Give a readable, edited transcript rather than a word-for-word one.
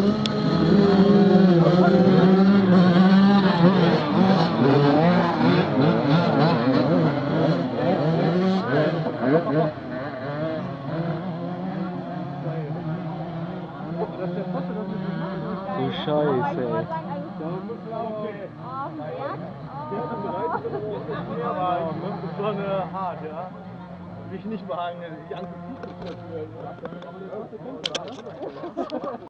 Du Scheiße, ey. Aber das ist schon hart, ja. Mich nicht behangen, die ganze Fuß ist